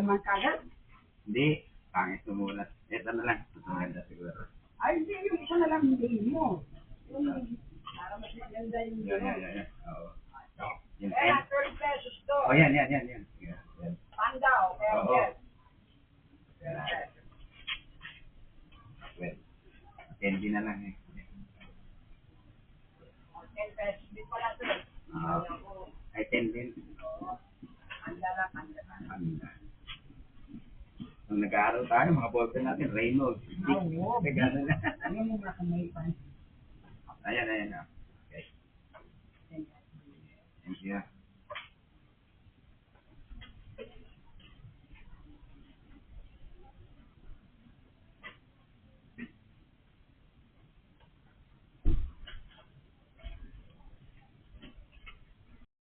naman kagad. Hindi. Pangit sumulat. Ito na lang. Ito maganda siguro. Ay, hindi. Yung isa na lang hindi mo. Para mas maganda yung Yan. Oo. Yung Kaya 10. 30 pesos to. Oh, yan. Yan. Pandaw. Kaya Oo. yan. Well, 10 din na lang eh. 10 pesos din pala to. Ay, 10 din. Panda na. Panda. Nung nag-aaral tayo, mga ballpen natin, Reynolds. Oo. Gano'n na. Ano mo mga kamay pa? Ayan. Okay. Thank you.